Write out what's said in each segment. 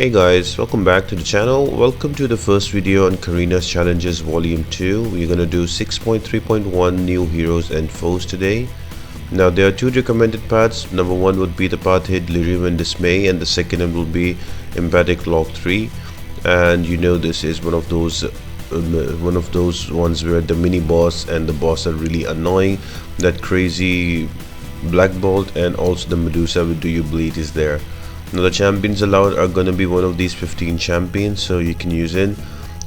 Hey guys, welcome back to the channel. Welcome to the first video on Carina's Challenges Volume 2. We're gonna do 6.3.1 new heroes and foes today. Now there are two recommended paths. Number one would be the path hit Delirium and Dismay, and the second one will be Empathic Lock 3. And you know this is one of those ones where the mini boss and the boss are really annoying. That crazy Blackbolt and also the Medusa with Do You Bleed is there. Now the champions allowed are gonna be one of these 15 champions, so you can use in.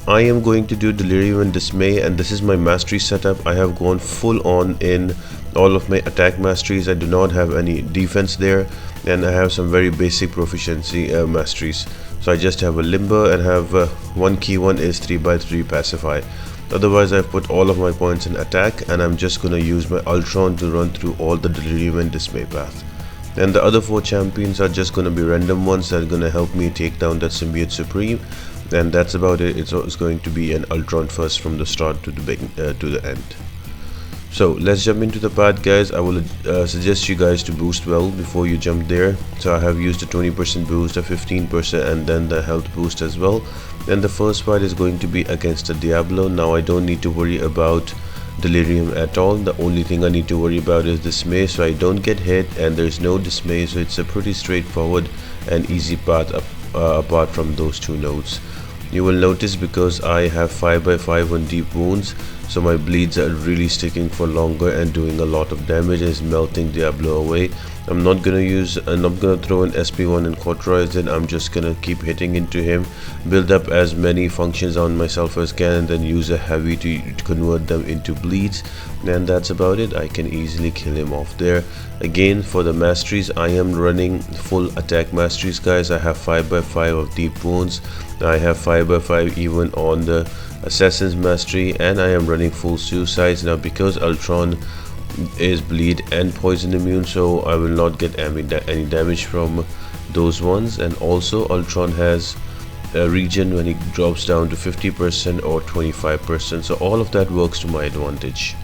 I am going to do Delirium and Dismay, and this is my mastery setup. I have gone full on in all of my attack masteries. I do not have any defense there, and I have some very basic proficiency masteries. So I just have a limber and have one key one is 3x3 pacify. Otherwise I've put all of my points in attack, and I'm just gonna use my Ultron to run through all the Delirium and Dismay path. And the other four champions are just gonna be random ones that are gonna help me take down that Symbiote Supreme, and that's about it. It's going to be an Ultron first from the start to the end. So let's jump into the path, guys. I will suggest you guys to boost well before you jump there. So I have used a 20% boost, a 15%, and then the health boost as well. And the first fight is going to be against the Diablo. Now I don't need to worry about Delirium at all. The only thing I need to worry about is Dismay, so I don't get hit, and there's no Dismay, so it's a pretty straightforward and easy path apart from those two nodes. You will notice because I have 5x5 on deep wounds, so my bleeds are really sticking for longer and doing a lot of damage, is melting Diablo away. I'm not gonna throw an SP1 and cauterize it. I'm just gonna keep hitting into him, build up as many functions on myself as can, and then use a heavy to convert them into bleeds, and that's about it. I can easily kill him off there. Again, for the masteries, I am running full attack masteries, guys. I have 5x5 of deep wounds. I have 5x5 even on the assassin's mastery, and I am running full suicides. Now because Ultron is bleed and poison immune, so I will not get any damage from those ones. And also Ultron has a regen when it drops down to 50% or 25%, so all of that works to my advantage.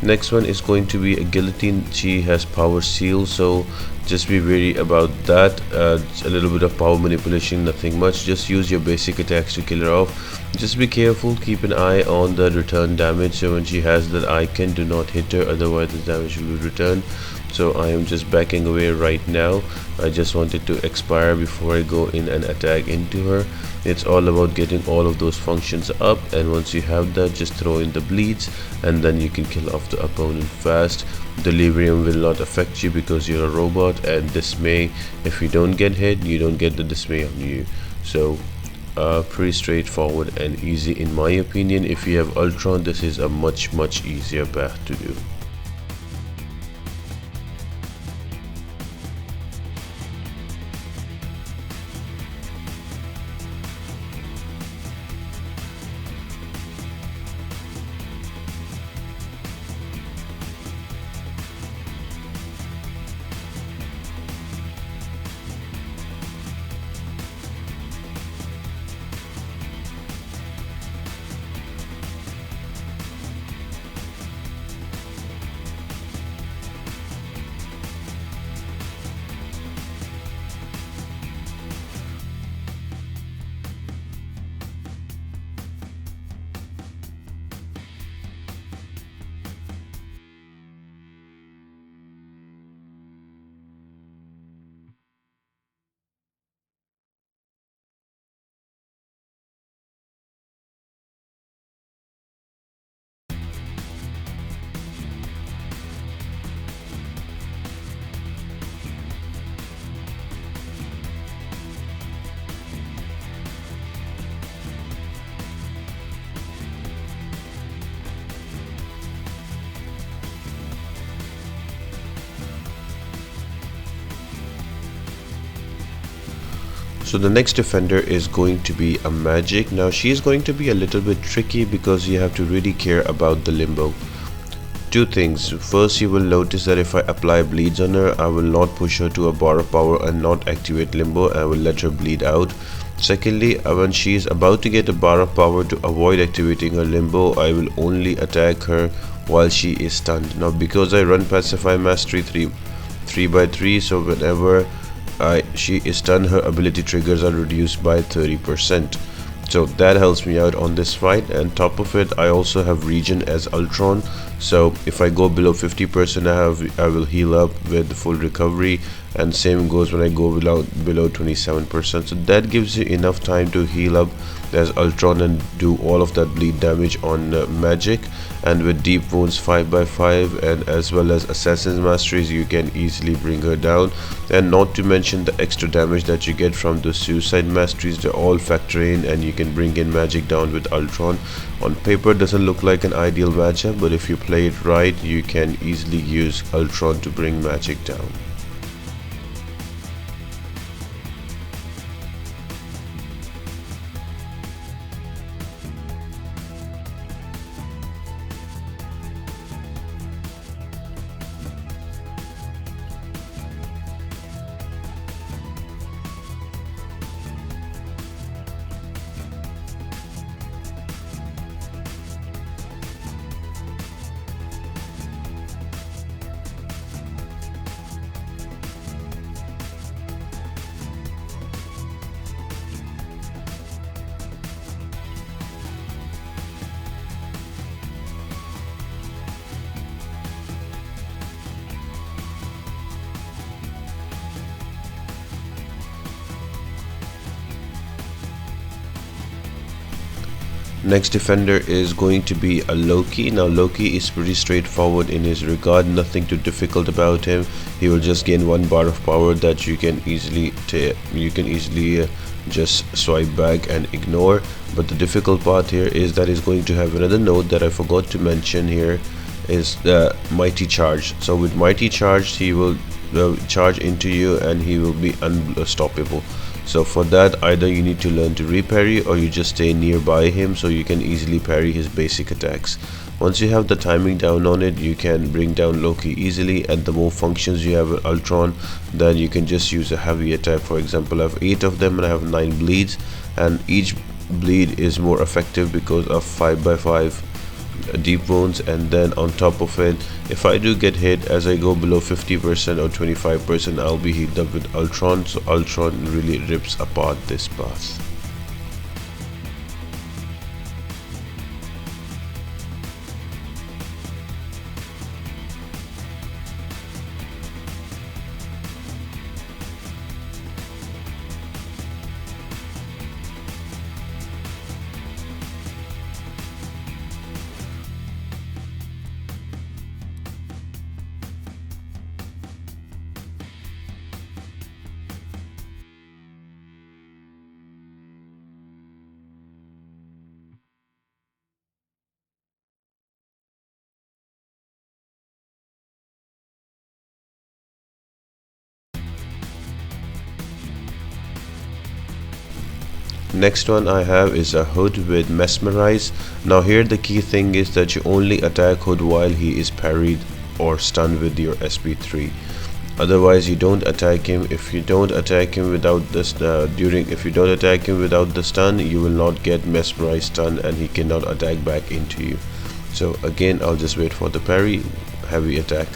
Next one is going to be a Guillotine. She has power seal, so just be wary about that. A little bit of power manipulation, nothing much. Just use your basic attacks to kill her off. Just be careful, keep an eye on the return damage, so when she has that icon, do not hit her, otherwise the damage will be returned. So I am just backing away right now. I just wanted to expire before I go in and attack into her. It's all about getting all of those functions up, and once you have that, just throw in the bleeds, and then you can kill off the opponent fast. Delirium will not affect you because you're a robot, and Dismay, if you don't get hit, you don't get the Dismay on you. So pretty straightforward and easy in my opinion. If you have Ultron, this is a much easier path to do. So the next defender is going to be a Magik. Now she is going to be a little bit tricky because you have to really care about the limbo. Two things. First, you will notice that if I apply bleeds on her, I will not push her to a bar of power and not activate limbo. I will let her bleed out. Secondly, when she is about to get a bar of power, to avoid activating her limbo, I will only attack her while she is stunned. Now because I run Pacify Mastery 3x3, so whenever she is stunned, her ability triggers are reduced by 30%. So that helps me out on this fight. And top of it, I also have regen as Ultron, so if I go below 50%, I will heal up with full recovery, and same goes when I go below 27%. So that gives you enough time to heal up as Ultron and do all of that bleed damage on Magik. And with deep wounds 5x5 and as well as Assassin's Masteries, you can easily bring her down. And not to mention the extra damage that you get from the Suicide Masteries, they all factor in, and you can bring in Magik down with Ultron. On paper doesn't look like an ideal matchup, but if you play it right, you can easily use Ultron to bring Magik down. Next defender is going to be a Loki. Now Loki is pretty straightforward in his regard, nothing too difficult about him. He will just gain 1 bar of power that you can easily just swipe back and ignore. But the difficult part here is that he's going to have another node that I forgot to mention here, is the Mighty Charge. So with Mighty Charge, he will charge into you and he will be unstoppable. So for that, either you need to learn to reparry or you just stay nearby him so you can easily parry his basic attacks. Once you have the timing down on it, you can bring down Loki easily. And the more functions you have with Ultron, then you can just use a heavy attack. For example, I have 8 of them and I have 9 bleeds, and each bleed is more effective because of 5x5 deep wounds. And then on top of it, if I do get hit as I go below 50% or 25%, I'll be healed up with Ultron. So Ultron really rips apart this path. Next one I have is a Hood with Mesmerize. Now here the key thing is that you only attack Hood while he is parried or stunned with your SP3. Otherwise you don't attack him. If you don't attack him without the stun, you will not get Mesmerize stun and he cannot attack back into you. So again, I'll just wait for the parry, heavy attack.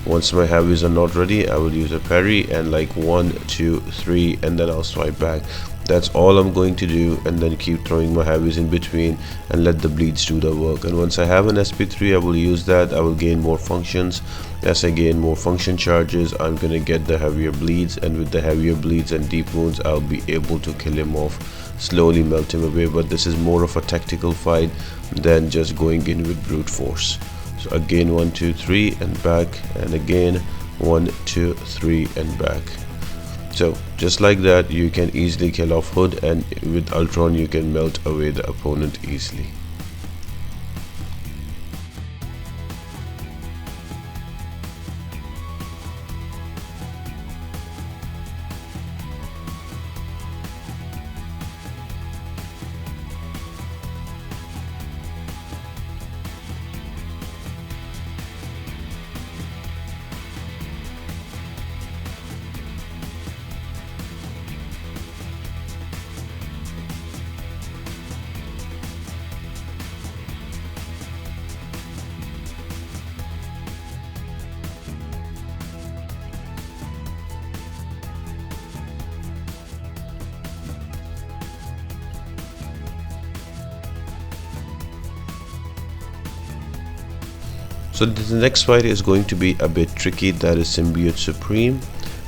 Once my heavies are not ready, I will use a parry and like 1, 2, 3, and then I'll swipe back. That's all I'm going to do, and then keep throwing my heavies in between and let the bleeds do the work. And once I have an SP3, I will use that. I will gain more functions. As I gain more function charges, I'm gonna get the heavier bleeds, and with the heavier bleeds and deep wounds, I'll be able to kill him off, slowly melt him away. But this is more of a tactical fight than just going in with brute force. So again, 1, 2, 3 and back, and again 1, 2, 3 and back. So just like that, you can easily kill off Hood, and with Ultron you can melt away the opponent easily. So the next fight is going to be a bit tricky, that is Symbiote Supreme,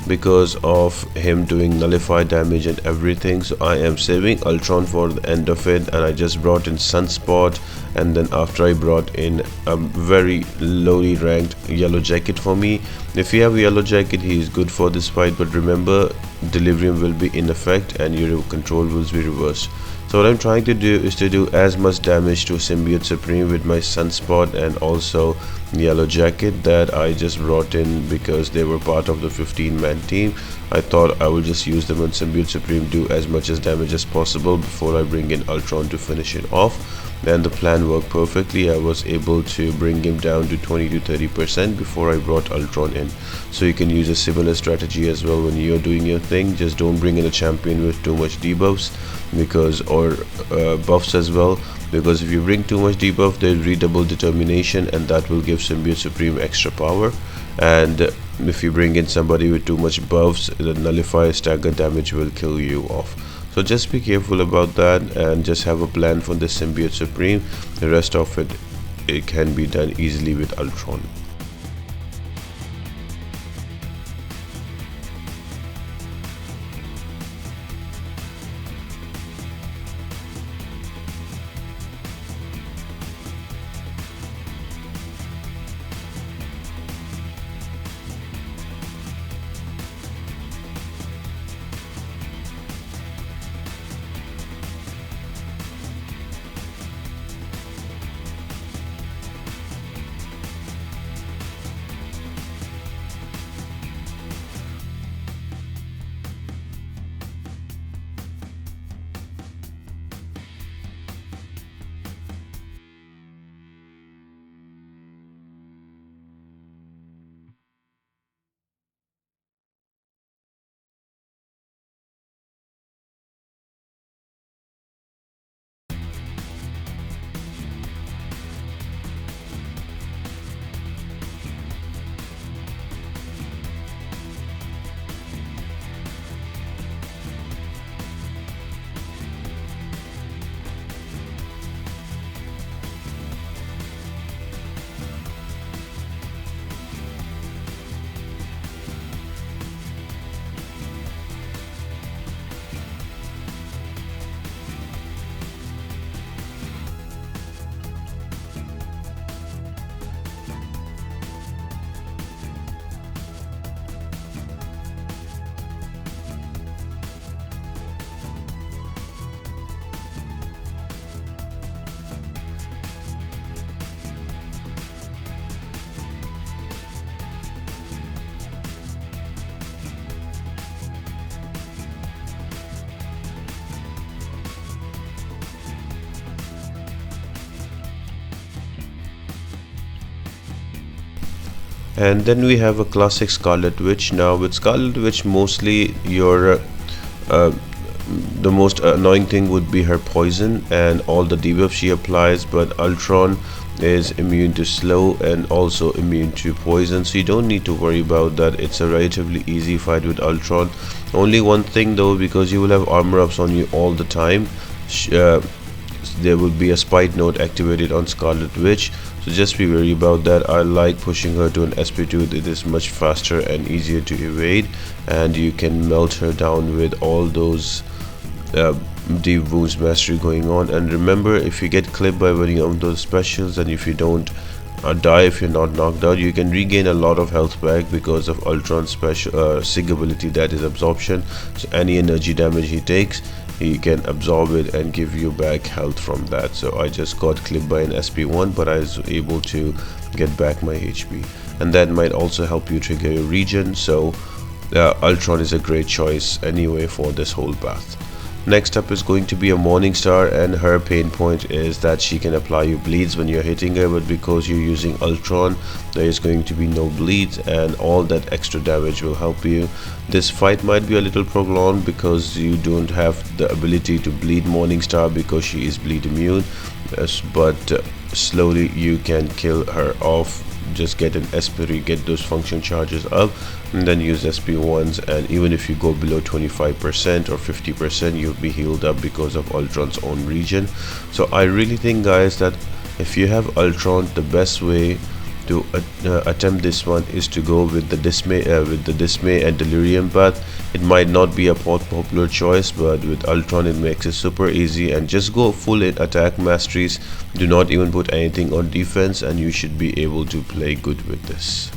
because of him doing nullified damage and everything. So I am saving Ultron for the end of it, and I just brought in Sunspot, and then after I brought in a very lowly ranked Yellow Jacket for me. If you have a Yellow Jacket, he is good for this fight, but remember, Delirium will be in effect and your control will be reversed. So what I'm trying to do is to do as much damage to Symbiote Supreme with my Sunspot and also Yellow Jacket that I just brought in because they were part of the 15-man team. I thought I will just use them on Symbiote Supreme, do as much as damage as possible before I bring in Ultron to finish it off. And the plan worked perfectly. I was able to bring him down to 20 to 30% before I brought Ultron in. So you can use a similar strategy as well when you're doing your thing. Just don't bring in a champion with too much debuffs, because or buffs as well, because if you bring too much debuff, they redouble determination, and that will give Symbiote Supreme extra power. And if you bring in somebody with too much buffs, the nullify stagger damage will kill you off. So just be careful about that and just have a plan for the Symbiote Supreme. The rest of it can be done easily with Ultron. And then we have a classic Scarlet Witch. Now with Scarlet Witch, mostly your the most annoying thing would be her poison and all the debuffs she applies, but Ultron is immune to slow and also immune to poison, so you don't need to worry about that. It's a relatively easy fight with Ultron. Only one thing though, because you will have armor ups on you all the time, there will be a spite node activated on Scarlet Witch, so just be wary about that. I like pushing her to an SP2. It is much faster and easier to evade, and you can melt her down with all those deep wounds mastery going on. And remember, if you get clipped by any of those specials, and if you don't die, if you're not knocked out, you can regain a lot of health back because of Ultron's special sig ability, that is absorption. So any energy damage he takes, he can absorb it and give you back health from that. So I just got clipped by an SP1, but I was able to get back my HP, and that might also help you trigger your regen. So Ultron is a great choice anyway for this whole path. Next up is going to be a Morningstar, and her pain point is that she can apply you bleeds when you're hitting her, but because you're using Ultron, there is going to be no bleeds, and all that extra damage will help you. This fight might be a little prolonged because you don't have the ability to bleed Morningstar because she is bleed immune, but slowly you can kill her off. Just get an SP3, get those function charges up, and then use SP1s, and even if you go below 25% or 50%, you'll be healed up because of Ultron's own regen. So I really think, guys, that if you have Ultron, the best way to attempt this one is to go with the dismay and delirium path. It might not be a popular choice, but with Ultron it makes it super easy, and just go full in attack masteries. Do not even put anything on defense, and you should be able to play good with this.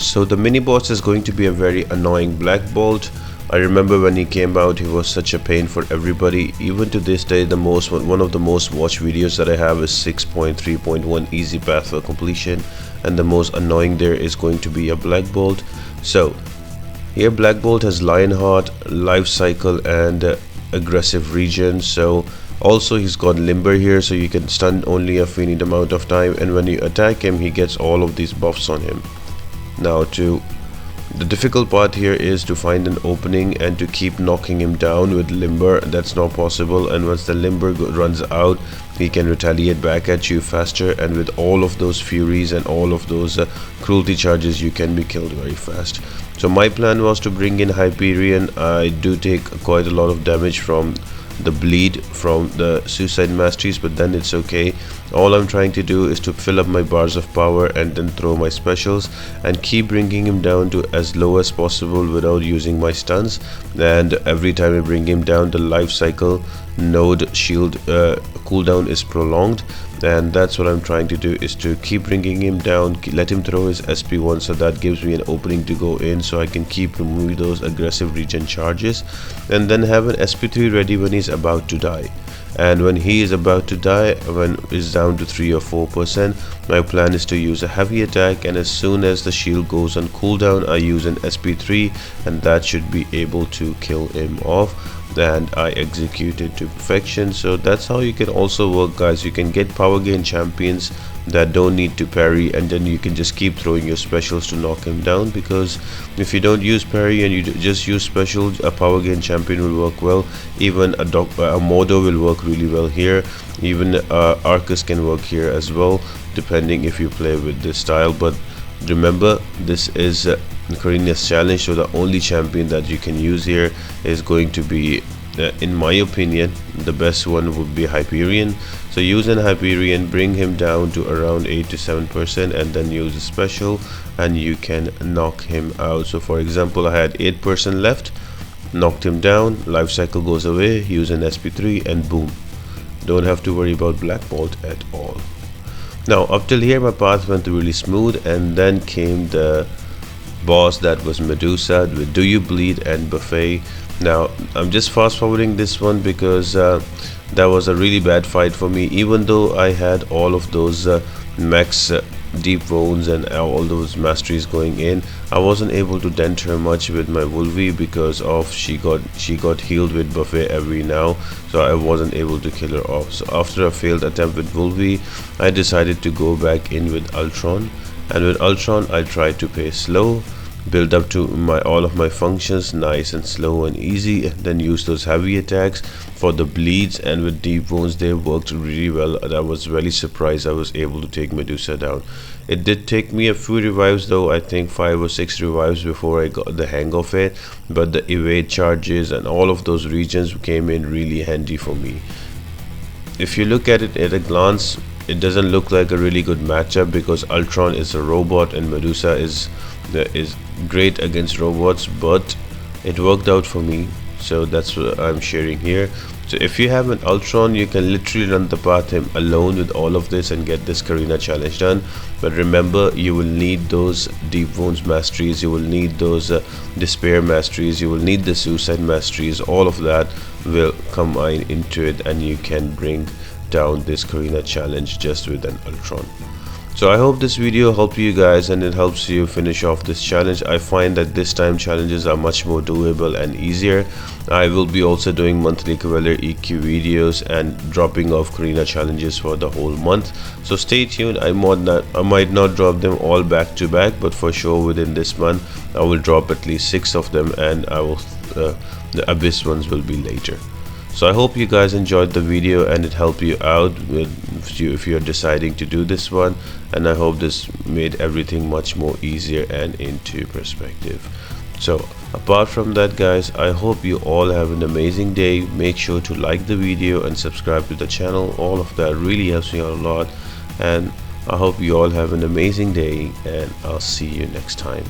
So the mini boss is going to be a very annoying Blackbolt. I remember when he came out, he was such a pain for everybody. Even to this day, one of the most watched videos that I have is 6.3.1 easy path for completion, and the most annoying there is going to be a Blackbolt. So here Blackbolt has Lionheart, Life Cycle, and aggressive region. So also he's got Limber here, so you can stun only a finite amount of time, and when you attack him he gets all of these buffs on him. Now the difficult part here is to find an opening and to keep knocking him down with Limber. That's not possible, and once the Limber runs out, he can retaliate back at you faster, and with all of those furies and all of those cruelty charges, you can be killed very fast. So my plan was to bring in Hyperion. I do take quite a lot of damage from the bleed from the suicide masteries, but then it's okay. All I'm trying to do is to fill up my bars of power and then throw my specials and keep bringing him down to as low as possible without using my stuns. And every time I bring him down, the life cycle node shield cooldown is prolonged, and that's what I'm trying to do, is to keep bringing him down, let him throw his SP1, so that gives me an opening to go in, so I can keep removing those aggressive regen charges, and then have an SP3 ready when he's about to die. And when he is about to die, when it's down to 3 or 4%, my plan is to use a heavy attack, and as soon as the shield goes on cooldown, I use an SP3, and that should be able to kill him off. And I execute it to perfection. So that's how you can also work, guys. You can get power gain champions that don't need to parry, and then you can just keep throwing your specials to knock him down, because if you don't use parry and you just use special, a power gain champion will work well. Even a Modo will work really well here. Even Arcus can work here as well, depending if you play with this style. But remember, this is Carina's challenge, so the only champion that you can use here is going to be, in my opinion, the best one would be Hyperion. So use an Hyperion, bring him down to around 8 to 7%, and then use a special and you can knock him out. So for example, I had 8% left, knocked him down, life cycle goes away, use an SP3, and boom, don't have to worry about Blackbolt at all. Now up till here my path went really smooth, and then came the boss, that was Medusa with Do You Bleed and Buffet. Now I'm just fast forwarding this one because that was a really bad fight for me. Even though I had all of those max deep wounds and all those masteries going in, I wasn't able to dent her much with my Wolvie because of she got healed with Buffet every now, so I wasn't able to kill her off. So after a failed attempt with Wolvie, I decided to go back in with Ultron, and with Ultron I try to play slow, build up to all of my functions nice and slow and easy, and then use those heavy attacks for the bleeds. And with deep wounds they worked really well, and I was really surprised I was able to take Medusa down. It did take me a few revives though, I think 5 or 6 revives before I got the hang of it, but the evade charges and all of those regions came in really handy for me. If you look at it at a glance, it doesn't look like a really good matchup because Ultron is a robot and Medusa is great against robots, but it worked out for me, so that's what I'm sharing here. So if you have an Ultron, you can literally run the path him alone with all of this and get this Carina challenge done. But remember, you will need those deep wounds masteries, you will need those despair masteries, you will need the suicide masteries. All of that will combine into it, and you can bring down this Carina challenge just with an Ultron. So I hope this video helped you guys and it helps you finish off this challenge. I find that this time challenges are much more doable and easier. I will be also doing monthly Cavalier EQ videos and dropping off Carina challenges for the whole month. So stay tuned. I might not drop them all back to back, but for sure within this month I will drop at least 6 of them, and I will the Abyss ones will be later. So I hope you guys enjoyed the video and it helped you out if you're deciding to do this one, and I hope this made everything much more easier and into perspective. So apart from that guys, I hope you all have an amazing day. Make sure to like the video and subscribe to the channel. All of that really helps me out a lot, and I hope you all have an amazing day, and I'll see you next time.